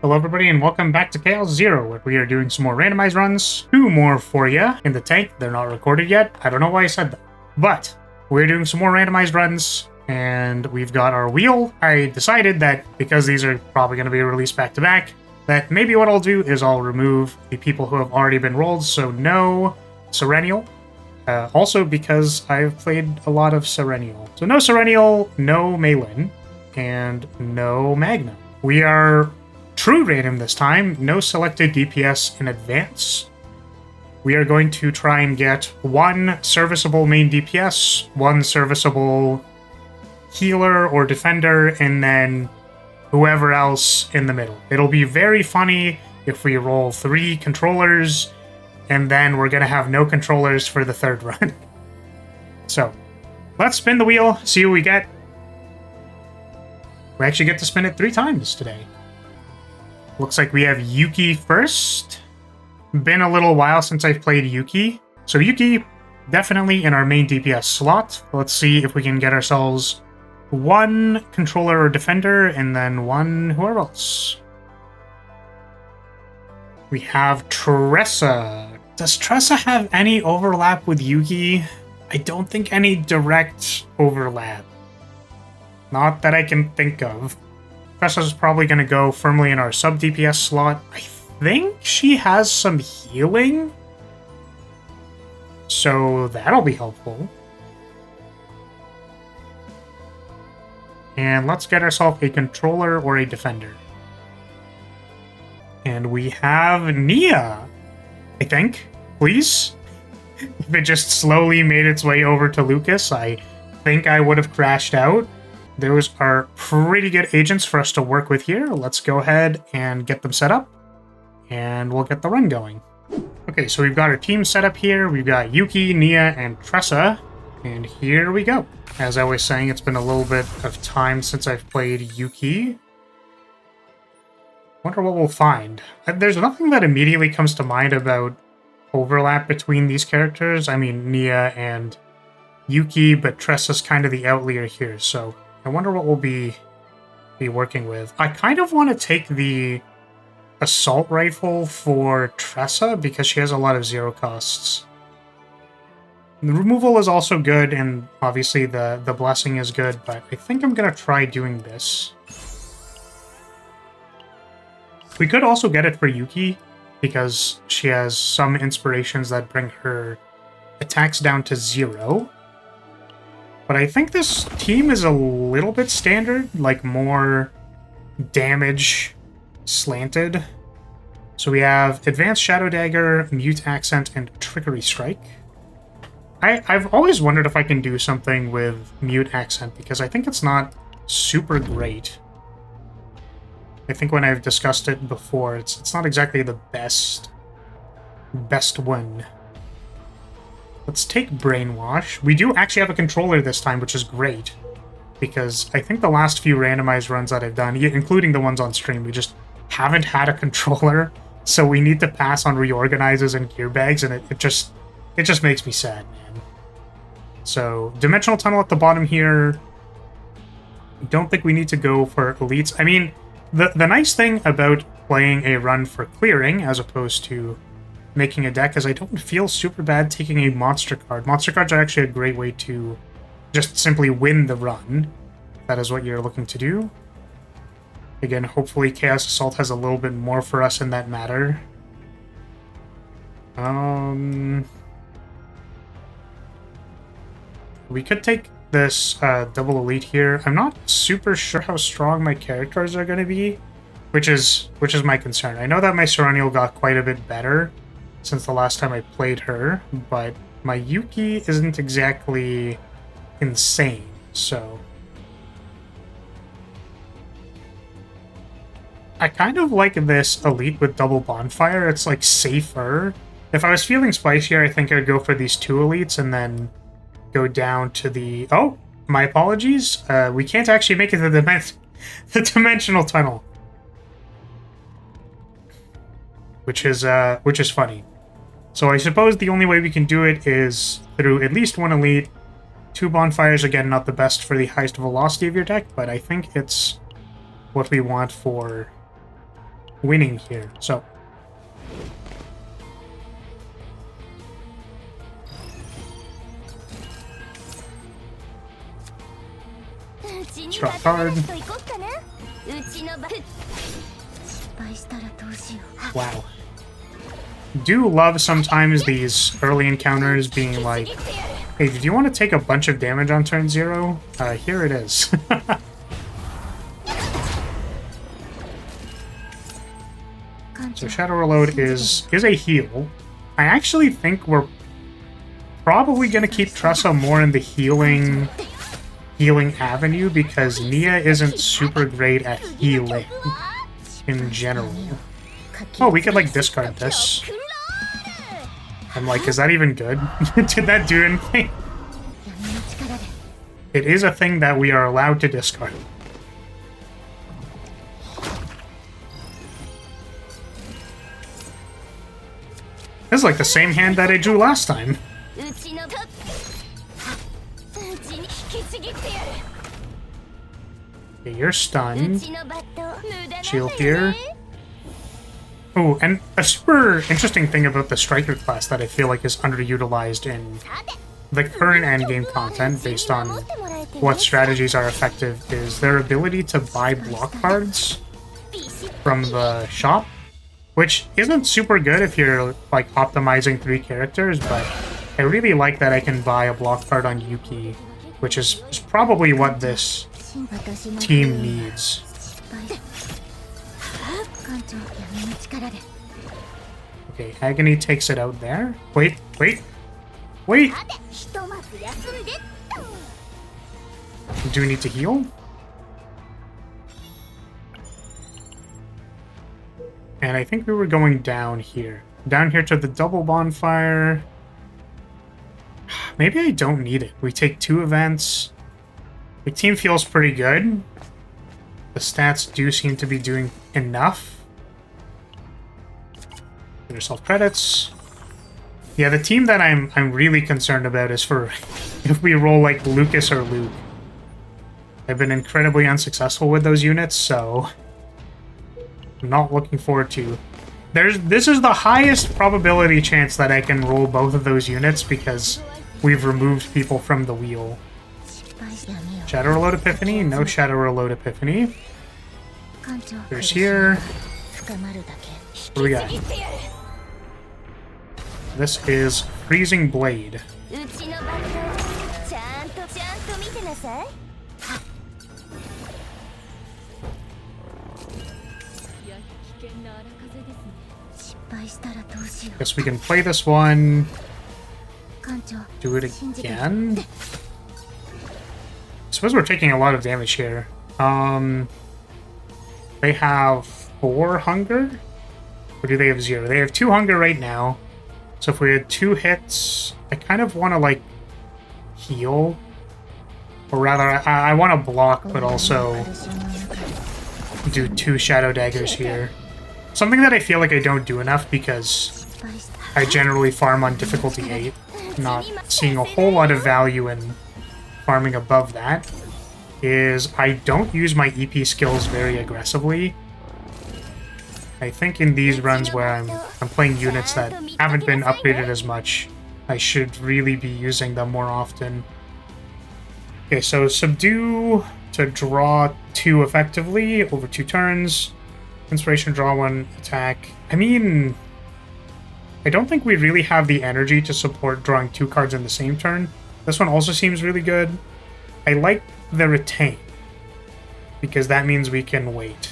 Hello everybody and welcome back to Chaos Zero, where we are doing some more randomized runs. Two more for you in the tank. They're not recorded yet. I don't know why I said that. But we're doing some more randomized runs, and we've got our wheel. I decided that because these are probably going to be released back to back, that maybe what I'll do is I'll remove the people who have already been rolled, so no Serennial. Also because I've played a lot of Serennial. So no Serennial, no Maylin, and no Magna. We are true random this time, no selected DPS in advance. We are going to try and get one serviceable main DPS, one serviceable healer or defender, and then whoever else in the middle. It'll be very funny if we roll 3 controllers, and then we're going to have no controllers for the third run. So, let's spin the wheel, see what we get. We actually get to spin it 3 times today. Looks like we have Yuki first. Been a little while since I've played Yuki. So Yuki, definitely in our main DPS slot. Let's see if we can get ourselves one controller or defender, and then one whoever else. We have Tressa. Does Tressa have any overlap with Yuki? I don't think any direct overlap. Not that I can think of. Tressa's probably going to go firmly in our sub-DPS slot. I think she has some healing, so that'll be helpful. And let's get ourselves a controller or a defender. And we have Nia, I think. Please? If it just slowly made its way over to Lucas, I think I would have crashed out. Those are pretty good agents for us to work with here. Let's go ahead and get them set up, and we'll get the run going. Okay, so we've got our team set up here. We've got Yuki, Nia, and Tressa, and here we go. As I was saying, it's been a little bit of time since I've played Yuki. Wonder what we'll find. There's nothing that immediately comes to mind about overlap between these characters. I mean, Nia and Yuki, but Tressa's kind of the outlier here, so I wonder what we'll be working with. I kind of want to take the assault rifle for Tressa because she has a lot of zero costs. The removal is also good, and obviously the blessing is good, but I think I'm going to try doing this. We could also get it for Yuki because she has some inspirations that bring her attacks down to 0. But I think this team is a little bit standard, like more damage slanted. So we have Advanced Shadow Dagger, Mute Accent, and Trickery Strike. I've always wondered if I can do something with Mute Accent, because I think it's not super great. I think when I've discussed it before, it's not exactly the best one. Let's take Brainwash. We do actually have a controller this time, which is great, because I think the last few randomized runs that I've done, including the ones on stream, we just haven't had a controller, so we need to pass on reorganizers and gear bags, and it just makes me sad, man. So, Dimensional Tunnel at the bottom here. Don't think we need to go for elites. I mean, the nice thing about playing a run for clearing as opposed to making a deck is I don't feel super bad taking a monster card. Monster cards are actually a great way to just simply win the run. That is what you're looking to do. Again, hopefully Chaos Assault has a little bit more for us in that matter. We could take this double elite here. I'm not super sure how strong my characters are going to be, which is my concern. I know that my Serennial got quite a bit better since the last time I played her, but my Yuki isn't exactly insane, so I kind of like this elite with double bonfire. It's like safer. If I was feeling spicier, I think I'd go for these 2 elites and then go down to the... Oh, my apologies. We can't actually make it to the Dimensional Tunnel, which is funny. So I suppose the only way we can do it is through at least 1 elite, 2 bonfires. Again, not the best for the highest velocity of your deck, but I think it's what we want for winning here. So draw a card. Wow. Do love sometimes these early encounters being like, hey, did you want to take a bunch of damage on turn 0? Here it is. So Shadow Reload is a heal. I actually think we're probably going to keep Tressa more in the healing avenue because Nia isn't super great at healing in general. Oh, we could like discard this. I'm like, is that even good? Did that do anything? It is a thing that we are allowed to discard. This is like the same hand that I drew last time. Okay, you're stunned. Shield here. Oh, and a super interesting thing about the Striker class that I feel like is underutilized in the current endgame content based on what strategies are effective is their ability to buy block cards from the shop, which isn't super good if you're like optimizing 3 characters, but I really like that I can buy a block card on Yuki, which is probably what this team needs. Okay, Agony takes it out there. Wait. Do we need to heal? And I think we were going down here. Down here to the double bonfire. Maybe I don't need it. We take 2 events. The team feels pretty good. The stats do seem to be doing enough. Get yourself credits. Yeah, the team that I'm really concerned about is for if we roll like Lucas or Luke. I've been incredibly unsuccessful with those units, so I'm not looking forward to. This is the highest probability chance that I can roll both of those units because we've removed people from the wheel. Shadow Reload Epiphany? No Shadow Reload Epiphany. There's here. What do we got? This is Freezing Blade. Guess we can play this one. Do it again. I suppose we're taking a lot of damage here. They have 4 hunger? Or do they have 0? They have 2 hunger right now. So if we had 2 hits, I kind of want to, like, heal. Or rather, I want to block, but also do 2 Shadow Daggers here. Something that I feel like I don't do enough because I generally farm on difficulty 8. Not seeing a whole lot of value in farming above that is I don't use my EP skills very aggressively. I think in these runs where I'm playing units that haven't been upgraded as much, I should really be using them more often. Okay, so Subdue to draw 2 effectively over 2 turns. Inspiration, draw 1, attack. I mean, I don't think we really have the energy to support drawing 2 cards in the same turn. This one also seems really good. I like the Retain, because that means we can wait.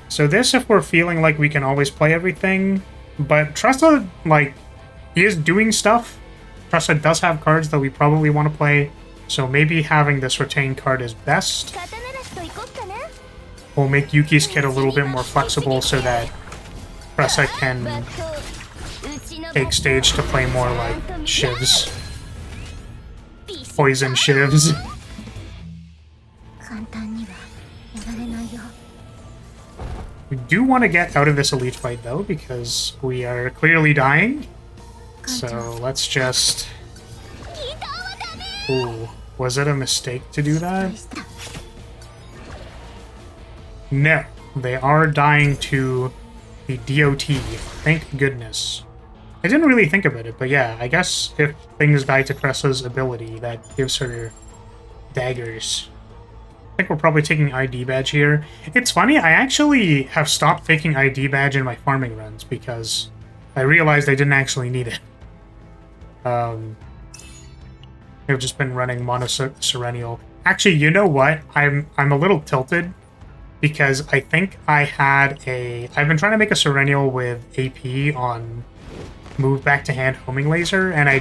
So this, if we're feeling like we can always play everything, but Tressa, like, is doing stuff. Tressa does have cards that we probably want to play, so maybe having this Retain card is best. We'll make Yuki's kit a little bit more flexible so that Tressa can take stage to play more like shivs. Poison shivs. We do want to get out of this elite fight though, because we are clearly dying. So let's just... Ooh, was it a mistake to do that? No, They are dying to the DOT. Thank goodness. I didn't really think about it, but yeah, I guess if things die to Tressa's ability, that gives her daggers. I think we're probably taking ID badge here. It's funny, I actually have stopped taking ID badge in my farming runs because I realized I didn't actually need it. I've just been running mono Serenial. Actually, you know what? I'm a little tilted because I think I've been trying to make a Serenial with AP on move back to hand homing laser, and I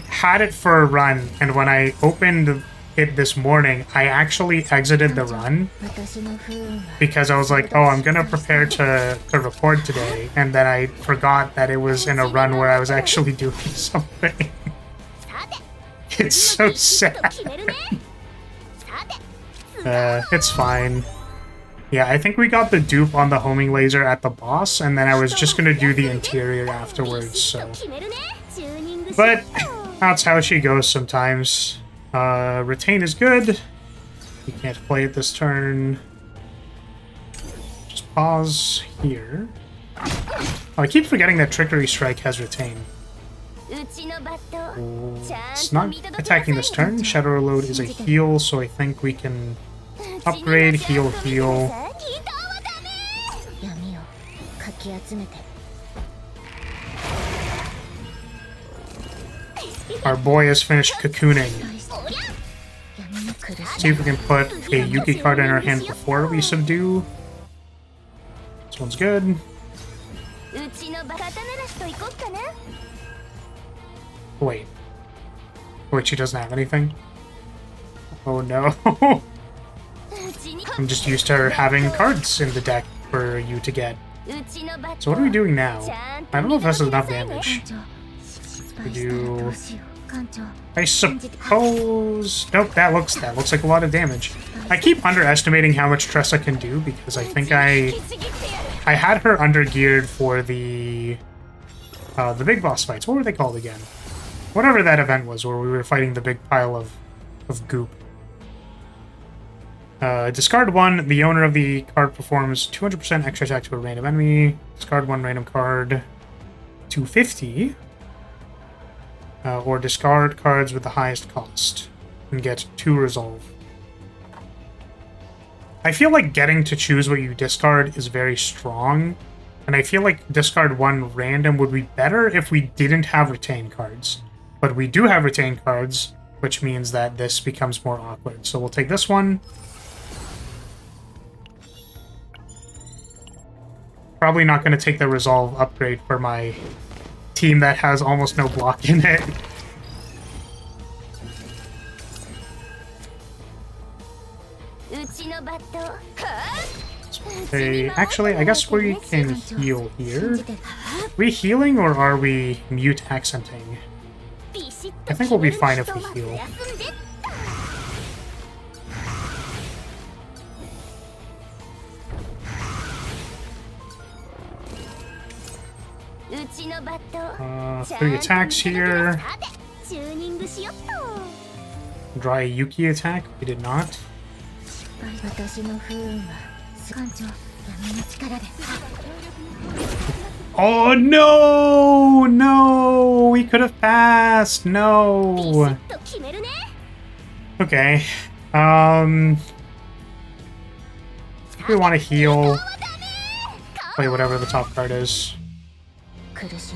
had it for a run, and when I opened it this morning, I actually exited the run because I was like, oh, I'm gonna prepare to record today, and then I forgot that it was in a run where I was actually doing something. It's so sad. It's fine. Yeah, I think we got the dupe on the homing laser at the boss, and then I was just gonna do the interior afterwards, so... But that's how she goes sometimes. Retain is good. You can't play it this turn. Just pause here. Oh, I keep forgetting that Trickery Strike has retain. It's not attacking this turn. Shadow Reload is a heal, so I think we can upgrade, heal, heal. Our boy has finished cocooning. See if we can put a Yuki card in our hand before we subdue. This one's good. Wait. Wait, she doesn't have anything? Oh no. I'm just used to her having cards in the deck for you to get. So what are we doing now? I don't know if this is enough damage. We do... I suppose... Nope, that looks like a lot of damage. I keep underestimating how much Tressa can do because I think I had her undergeared for the big boss fights. What were they called again? Whatever that event was where we were fighting the big pile of goop. Discard 1. The owner of the card performs 200% extra attack to a random enemy. Discard 1 random card. 250. Or discard cards with the highest cost. And get 2 resolve. I feel like getting to choose what you discard is very strong. And I feel like discard 1 random would be better if we didn't have retain cards. But we do have retain cards, which means that this becomes more awkward. So we'll take this one. Probably not going to take the resolve upgrade for my team that has almost no block in it. Okay, actually, I guess we can heal here. Are we healing or are we mute accenting? I think we'll be fine if we heal. Three attacks here. Dry Yuki attack. We did not. Oh no! No! We could have passed! No! Okay. We want to heal. Play whatever the top card is.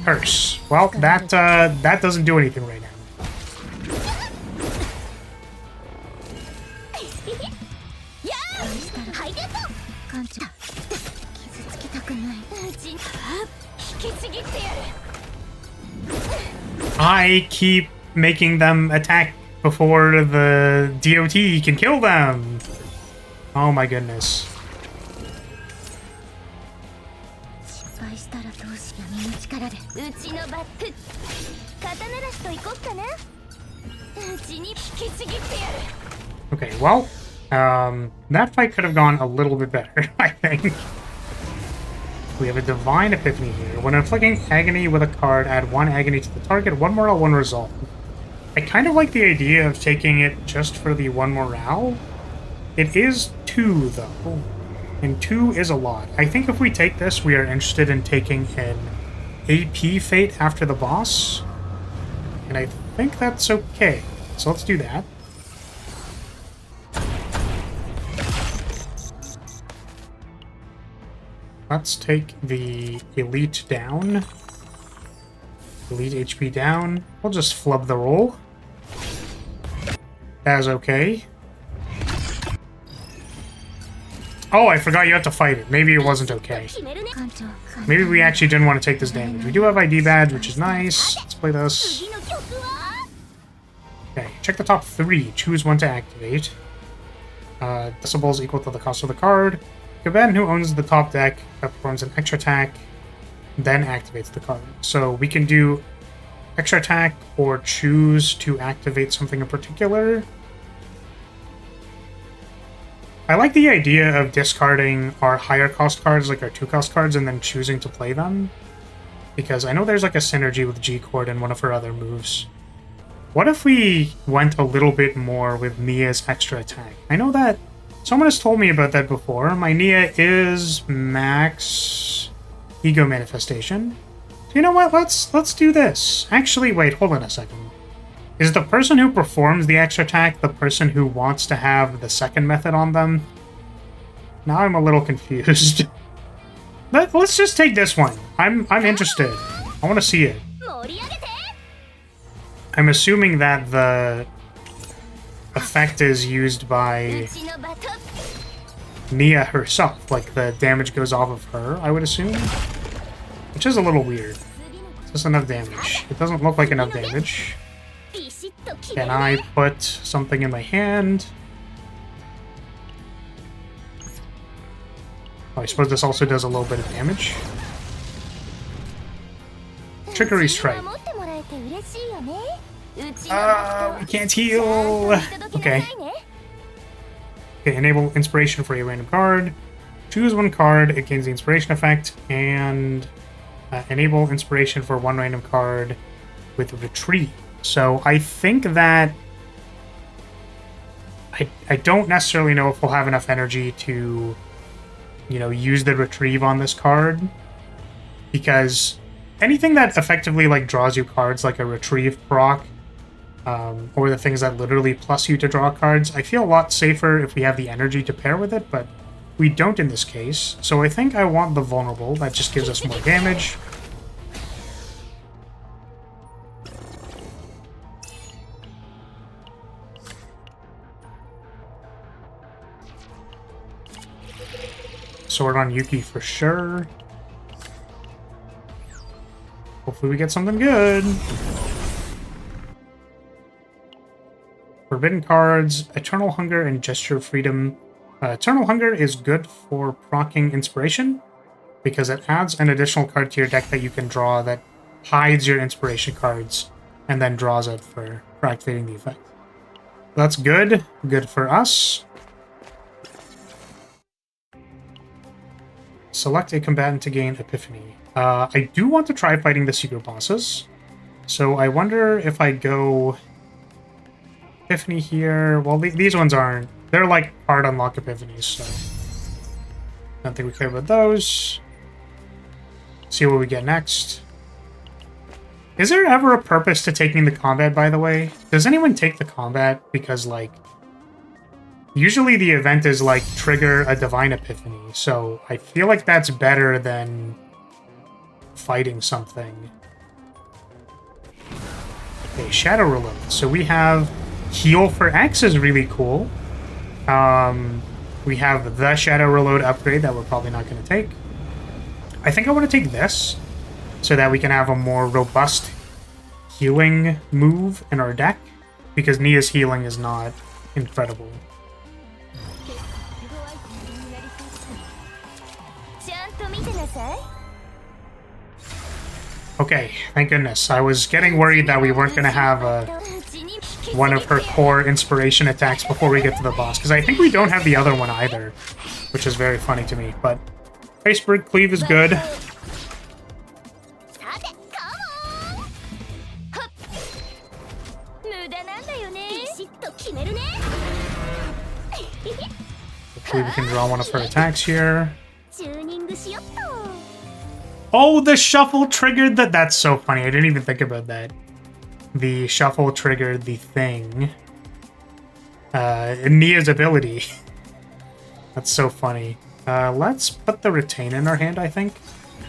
Curse. Well, that doesn't do anything right now. I keep making them attack before the DOT can kill them. Oh my goodness. Okay, well, that fight could have gone a little bit better, I think. We have a Divine Epiphany here. When inflicting agony with a card, add 1 agony to the target, 1 morale, 1 resolve. I kind of like the idea of taking it just for the 1 morale. It is 2, though. And 2 is a lot. I think if we take this, we are interested in taking an AP Fate after the boss. And I think that's okay. So let's do that. Let's take the Elite down. Elite HP down. We'll just flub the roll. That's okay. Oh, I forgot you had to fight it. Maybe it wasn't okay. Maybe we actually didn't want to take this damage. We do have ID badge, which is nice. Let's play this. Okay, check the top 3. Choose one to activate. Decibels equal to the cost of the card. Combatant who owns the top deck performs an extra attack, then activates the card. So we can do extra attack or choose to activate something in particular. I like the idea of discarding our higher cost cards, like our 2-cost cards, and then choosing to play them. Because I know there's like a synergy with G-Chord and one of her other moves. What if we went a little bit more with Nia's extra attack? I know that someone has told me about that before. My Nia is max ego manifestation. So you know what? Let's do this. Actually, wait, hold on a second. Is the person who performs the extra attack the person who wants to have the second method on them? Now I'm a little confused. Let's just take this one. I'm interested. I want to see it. I'm assuming that the effect is used by Nia herself. Like, the damage goes off of her, I would assume. Which is a little weird. Is this enough damage? It doesn't look like enough damage. Can I put something in my hand? Oh, I suppose this also does a little bit of damage. Trickery Strike. We can't heal! Okay. Okay, enable inspiration for a random card. Choose one card, it gains the inspiration effect, and enable inspiration for one random card with retrieve. So I think that I don't necessarily know if we'll have enough energy to, you know, use the retrieve on this card, because anything that effectively like draws you cards like a retrieve proc, or the things that literally plus you to draw cards, I feel a lot safer if we have the energy to pair with it, but we don't in this case. So I think I want the vulnerable. That just gives us more damage. Sword on Yuki for sure. Hopefully we get something good. Forbidden cards, Eternal Hunger and Gesture Freedom. Eternal Hunger is good for proccing Inspiration, because it adds an additional card to your deck that you can draw that hides your Inspiration cards, and then draws it for activating the effect. That's good. Good for us. Select a combatant to gain Epiphany. I do want to try fighting the secret bosses, so I wonder if I go Epiphany here. Well, these ones aren't. They're like hard unlock Epiphanies, so I don't think we care about those. See what we get next. Is there ever a purpose to taking the combat, by the way? Does anyone take the combat? Because, like, usually the event is, like, trigger a Divine Epiphany, so I feel like that's better than fighting something. Okay, Shadow Reload. So we have Heal for X is really cool. We have the Shadow Reload upgrade that we're probably not going to take. I think I want to take this, so that we can have a more robust healing move in our deck, because Nia's healing is not incredible. Okay, thank goodness. I was getting worried that we weren't going to have one of her core inspiration attacks before we get to the boss, because I think we don't have the other one either, which is very funny to me. But Iceberg Cleave is good. Hopefully we can draw one of her attacks here. Oh, the shuffle triggered that. That's so funny. I didn't even think about that. The shuffle triggered the thing. Nia's ability. That's so funny. Let's put the retain in our hand, I think.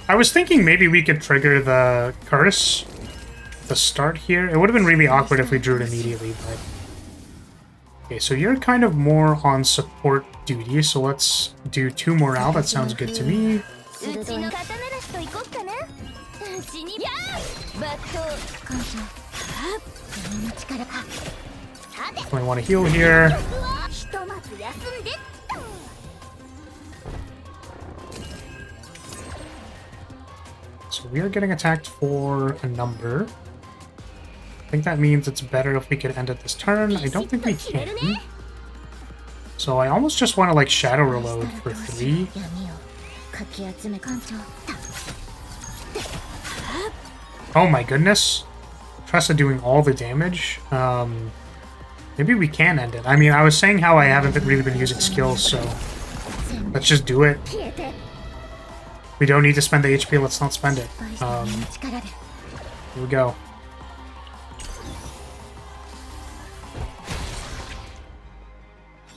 I was thinking maybe we could trigger the curse to start here. It would have been really awkward if we drew it immediately, but... Okay, so you're kind of more on support duty, so let's do 2 morale. That sounds good to me. I want to heal here. So we are getting attacked for a number. I think that means it's better if we could end it this turn. I don't think we can. So I almost just want to like shadow reload for 3. Oh my goodness. Tressa doing all the damage. Maybe we can end it. I mean, I was saying how I haven't really been using skills, so let's just do it. We don't need to spend the HP, let's not spend it. Here we go.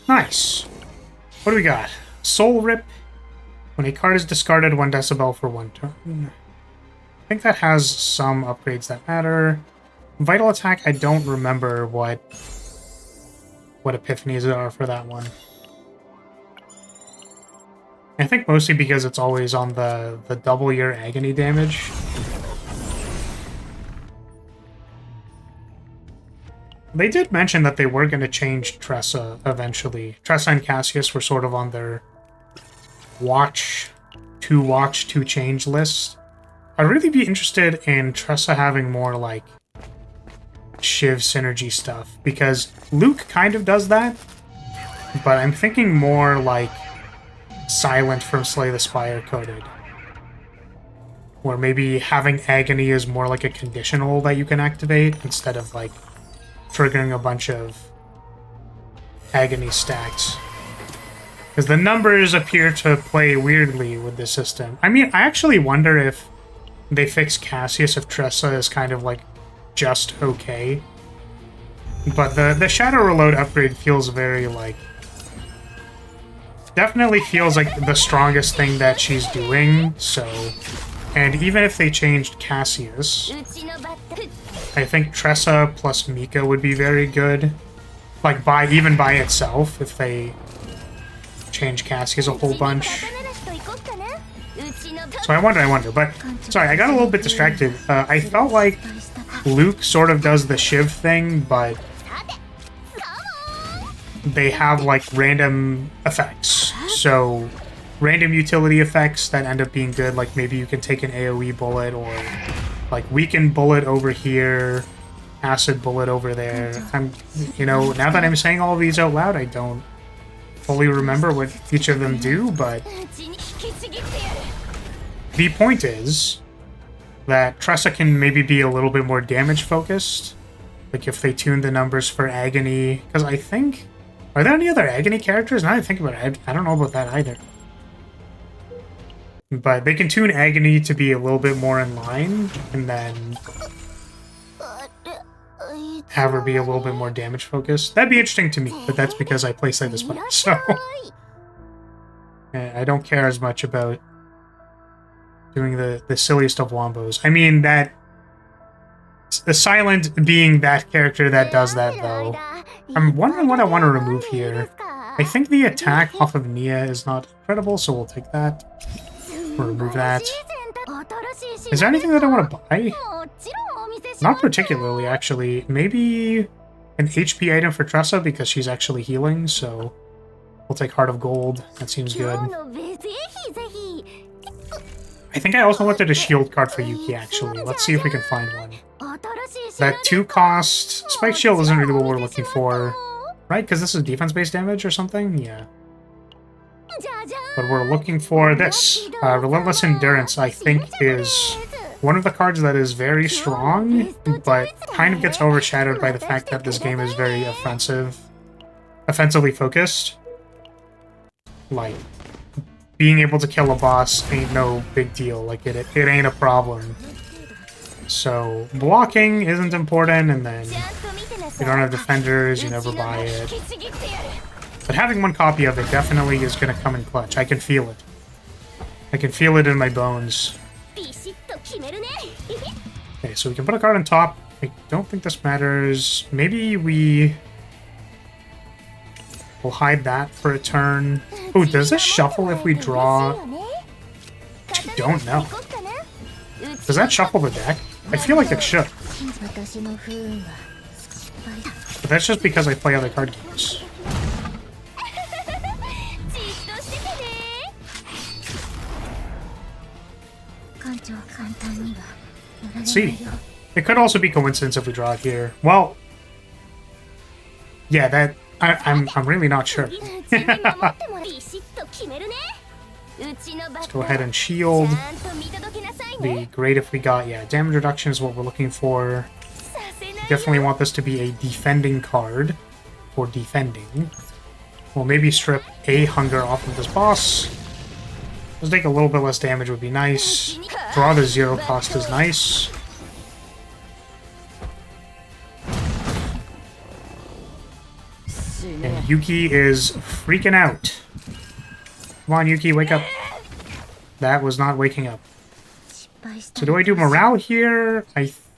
Nice. What do we got? Soul Rip. When a card is discarded, 1 decibel for 1 turn. I think that has some upgrades that matter. Vital Attack, I don't remember what epiphanies are for that one. I think mostly because it's always on the double your agony damage. They did mention that they were going to change Tressa eventually. Tressa and Cassius were sort of on their watch to change list. I'd really be interested in Tressa having more like Shiv synergy stuff, because Luke kind of does that, but I'm thinking more like Silent from Slay the Spire coded, where maybe having agony is more like a conditional that you can activate instead of like triggering a bunch of agony stacks, because the numbers appear to play weirdly with this system. I mean, I actually wonder if they fix Cassius if Tressa is kind of like just okay, but the Shadow Reload upgrade feels very like, definitely feels like the strongest thing that she's doing. So, and even if they changed Cassius, I think Tressa plus Mika would be very good, like even by itself, if they change Cassius a whole bunch. So I wonder, but sorry, I got a little bit distracted. I felt like Luke sort of does the Shiv thing, but they have like random effects. So random utility effects that end up being good, like maybe you can take an AoE bullet, or like weaken bullet over here, acid bullet over there. You know, now that I'm saying all of these out loud, I don't fully remember what each of them do, but the point is that Tressa can maybe be a little bit more damage focused, like if they tune the numbers for agony, because I think, are there any other agony characters? Now that I think about it, I don't know about that either. But they can tune agony to be a little bit more in line, and then have her be a little bit more damage focused. That'd be interesting to me, but that's because I play this one, so I don't care as much about doing the silliest of wombos. I mean, that the Silent being that character that does that, though. I'm wondering what I want to remove here. I think the attack off of Nia is not incredible, so we'll take that. We'll remove that. Is there anything that I want to buy? Not particularly, actually. Maybe an HP item for Tressa, because she's actually healing, so we'll take Heart of Gold. That seems good. I think I also wanted a shield card for Yuki, actually. Let's see if we can find one. That 2-cost Spike Shield isn't really what we're looking for, right? Because this is defense-based damage or something? Yeah. But we're looking for this. Relentless Endurance, I think, is one of the cards that is very strong, but kind of gets overshadowed by the fact that this game is very offensively focused. Like, being able to kill a boss ain't no big deal. Like, it ain't a problem. So, blocking isn't important, and then you don't have defenders, you never buy it. But having one copy of it definitely is going to come in clutch. I can feel it. I can feel it in my bones. Okay, so we can put a card on top. I don't think this matters. Maybe we will hide that for a turn. Oh, does this shuffle if we draw? I don't know. Does that shuffle the deck? I feel like it should. But that's just because I play other card games. Let's see. It could also be coincidence if we draw it here. Well, yeah, that I'm really not sure. Let's go ahead and shield. Be great if we got, yeah, damage reduction is what we're looking for. Definitely want this to be a defending card for defending. We'll maybe strip a hunger off of this boss. Just take a little bit less damage would be nice. Draw the 0 cost is nice. And Yuki is freaking out. Come on, Yuki, wake up. That was not waking up. So do I do morale here?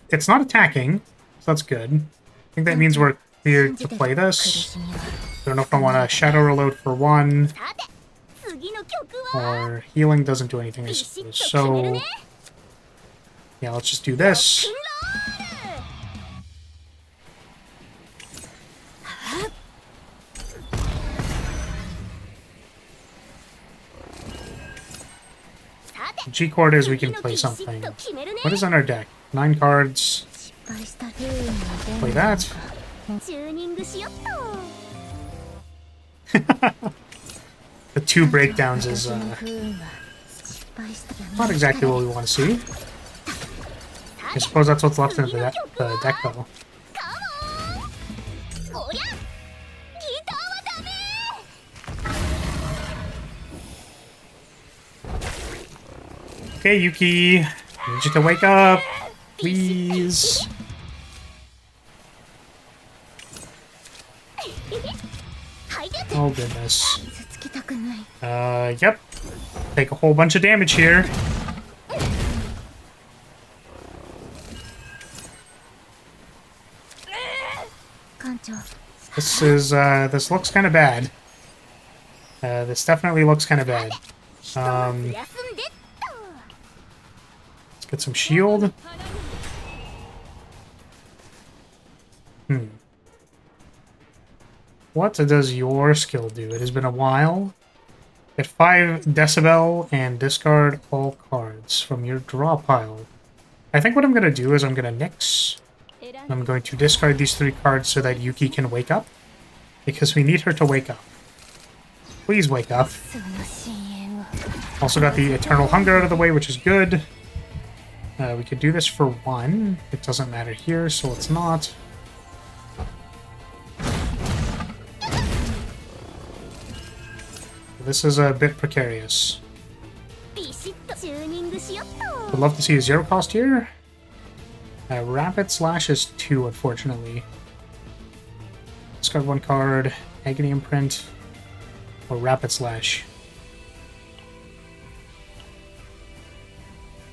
It's not attacking, so that's good. I think that means we're clear to play this. I don't know if I want to shadow reload for 1. Or healing doesn't do anything, I suppose. So yeah, let's just do this. G chord is we can play something. What is on our deck? 9 cards. Play that. The 2 breakdowns is not exactly what we want to see. I suppose that's what's left in the deck, though. Okay, Yuki, I need you to wake up, please. Oh goodness. Yep. Take a whole bunch of damage here. This looks kind of bad. This definitely looks kind of bad. Let's get some shield. What does your skill do? It has been a while. Get 5 decibel and discard all cards from your draw pile. I think what I'm going to do is I'm going to nix. I'm going to discard these 3 cards so that Yuki can wake up. Because we need her to wake up. Please wake up. Also got the Eternal Hunger out of the way, which is good. We could do this for 1. It doesn't matter here, so it's not. This is a bit precarious. Would love to see a 0 cost here. Rapid Slash is 2, unfortunately. Discard 1 card, Agony Imprint, or Rapid Slash.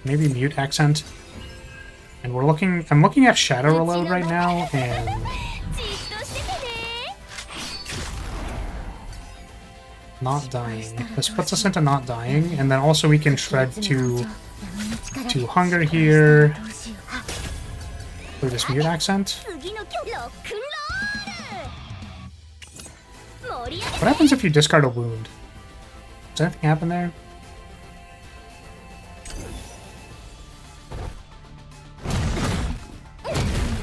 Maybe Mute Accent. And I'm looking at Shadow Reload right now, and not dying. This puts us into not dying, and then also we can shred to hunger here. For this Mute Accent. What happens if you discard a wound? Does anything happen there?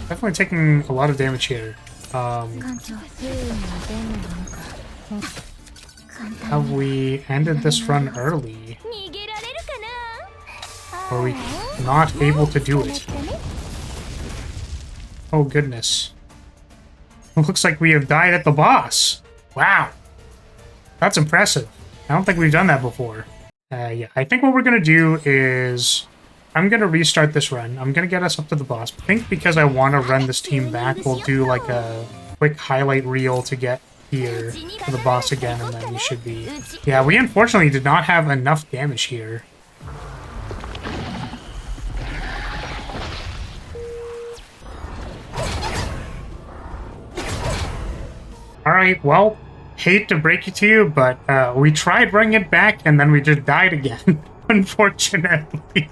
Definitely taking a lot of damage here. Have we ended this run early? Or are we not able to do it? Oh goodness. It looks like we have died at the boss. Wow. That's impressive. I don't think we've done that before. Yeah, I think what we're going to do is... I'm going to restart this run. I'm going to get us up to the boss. I think because I want to run this team back, we'll do like a quick highlight reel to get here to the boss again, and then we should be... Yeah, we unfortunately did not have enough damage here. Alright, well, hate to break it to you, but we tried running it back, and then we just died again, unfortunately.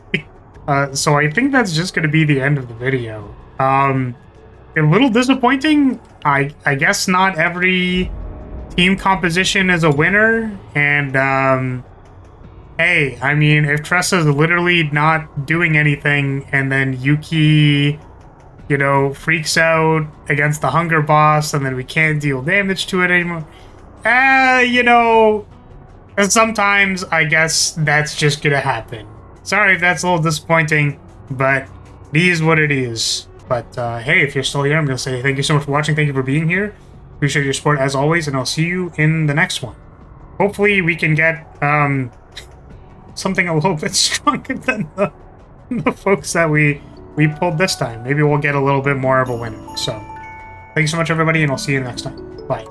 So I think that's just going to be the end of the video. A little disappointing. I guess not every team composition is a winner, and hey, I mean, if Tressa's literally not doing anything, and then Yuki, you know, freaks out against the hunger boss, and then we can't deal damage to it anymore, you know, sometimes I guess that's just gonna happen. Sorry if that's a little disappointing, but it is what it is. But hey, if you're still here, I'm going to say thank you so much for watching. Thank you for being here. Appreciate your support as always, and I'll see you in the next one. Hopefully we can get something a little bit stronger than the folks that we pulled this time. Maybe we'll get a little bit more of a winner. So thank you so much, everybody, and I'll see you next time. Bye.